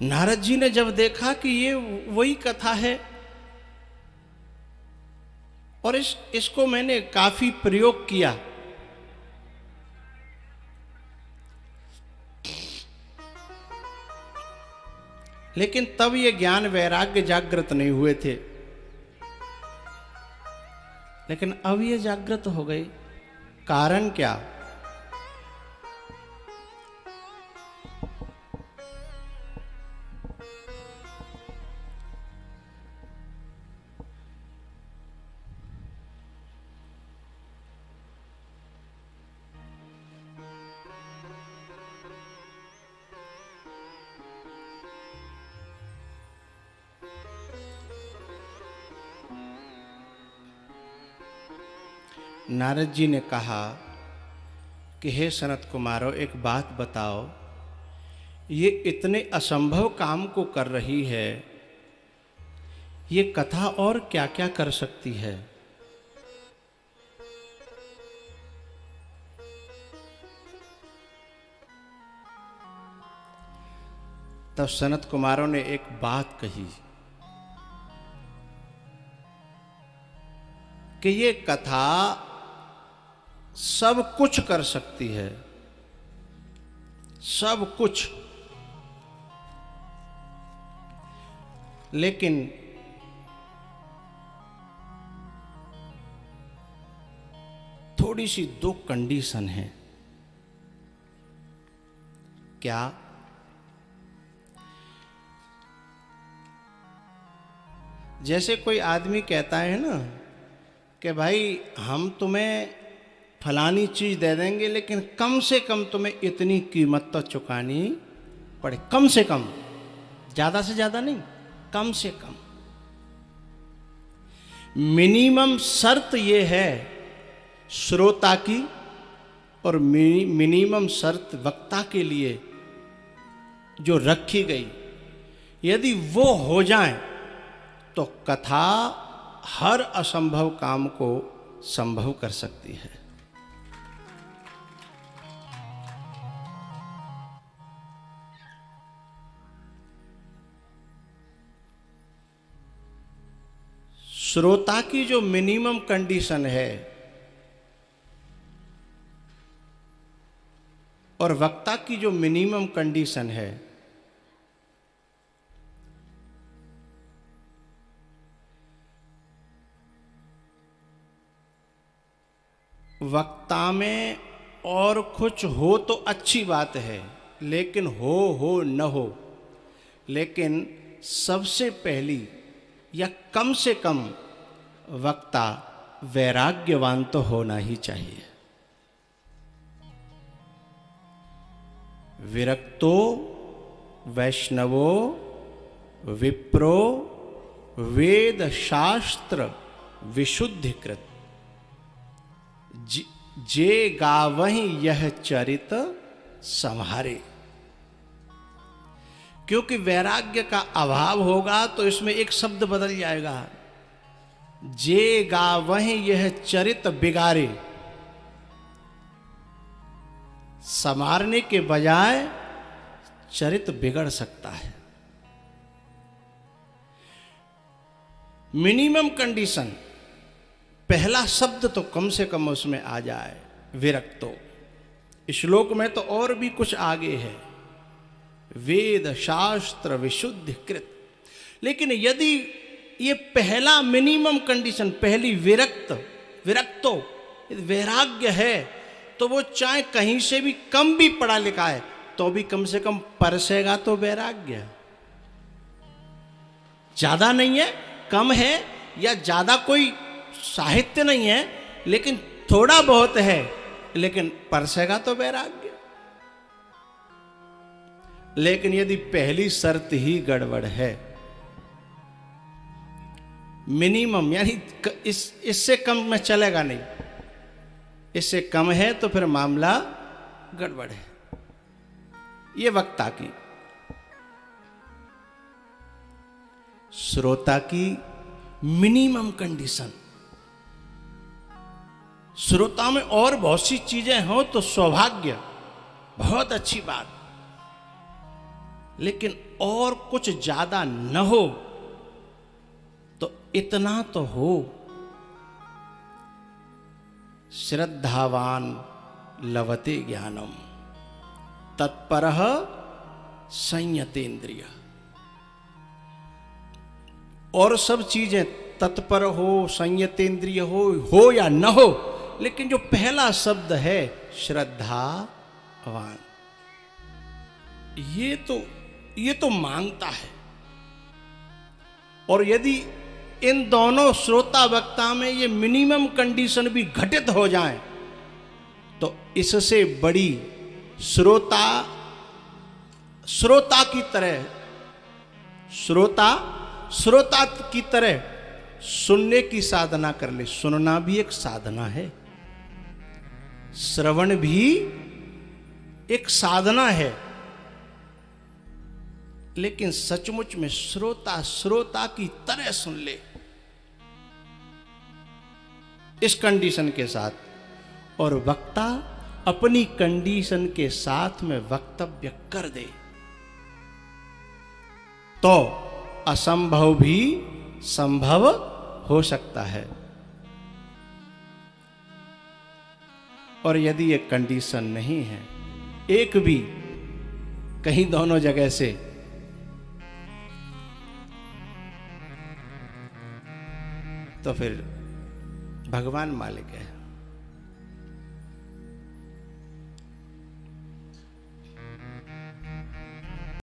नारद जी ने जब देखा कि ये वही कथा है और इसको मैंने काफी प्रयोग किया, लेकिन तब ये ज्ञान वैराग्य जागृत नहीं हुए थे, लेकिन अब ये जागृत हो गए। कारण क्या? नारद जी ने कहा कि हे सनत कुमारो, एक बात बताओ, ये इतने असंभव काम को कर रही है, ये कथा और क्या क्या कर सकती है? तब सनत कुमारों ने एक बात कही कि ये कथा सब कुछ कर सकती है, सब कुछ, लेकिन थोड़ी सी दो कंडीशन है। क्या? जैसे कोई आदमी कहता है ना कि भाई हम तुम्हें फलानी चीज दे देंगे, लेकिन कम से कम तुम्हें इतनी कीमत तो चुकानी पड़े, कम से कम, ज्यादा से ज्यादा नहीं, कम से कम। मिनिमम शर्त ये है श्रोता की और मिनिमम शर्त वक्ता के लिए जो रखी गई, यदि वो हो जाए तो कथा हर असंभव काम को संभव कर सकती है। श्रोता की जो मिनिमम कंडीशन है और वक्ता की जो मिनिमम कंडीशन है, वक्ता में और कुछ हो तो अच्छी बात है, लेकिन हो न हो, लेकिन सबसे पहली या कम से कम वक्ता वैराग्यवान तो होना ही चाहिए। विरक्तो वैष्णवो विप्रो वेद शास्त्र विशुद्धिकृत जे गावहि यह चरित संहारे। क्योंकि वैराग्य का अभाव होगा तो इसमें एक शब्द बदल जाएगा, जे गावहि यह चरित बिगारे। संवारने के बजाय चरित बिगड़ सकता है। मिनिमम कंडीशन, पहला शब्द तो कम से कम उसमें आ जाए, विरक्तो। श्लोक में तो और भी कुछ आगे है, वेद शास्त्र विशुद्धिकृत। लेकिन यदि ये पहला मिनिमम कंडीशन, पहली विरक्तो वैराग्य है, तो वो चाहे कहीं से भी कम भी पढ़ा लिखा है तो भी कम से कम परसेगा तो वैराग्य। ज्यादा नहीं है, कम है, या ज्यादा कोई साहित्य नहीं है, लेकिन थोड़ा बहुत है, लेकिन परसेगा तो वैराग्य। लेकिन यदि पहली शर्त ही गड़बड़ है, मिनिमम यानी इससे कम में चलेगा नहीं, इससे कम है तो फिर मामला गड़बड़ है। ये वक्ता की। श्रोता की मिनिमम कंडीशन, श्रोता में और बहुत सी चीजें हो तो सौभाग्य, बहुत अच्छी बात, लेकिन और कुछ ज्यादा न हो तो इतना तो हो, श्रद्धावान लभते ज्ञानम तत्परः संयतेन्द्रिय। और सब चीजें तत्पर हो, संयतेन्द्रिय हो या न हो, लेकिन जो पहला शब्द है श्रद्धावान, ये तो मांगता है। और यदि इन दोनों श्रोता वक्ता में ये मिनिमम कंडीशन भी घटित हो जाए तो इससे बड़ी श्रोता की तरह सुनने की साधना कर ले। सुनना भी एक साधना है, श्रवण भी एक साधना है, लेकिन सचमुच में श्रोता की तरह सुन ले इस कंडीशन के साथ, और वक्ता अपनी कंडीशन के साथ में वक्तव्य कर दे तो असंभव भी संभव हो सकता है। और यदि ये कंडीशन नहीं है, एक भी कहीं दोनों जगह से, तो फिर भगवान मालिक है।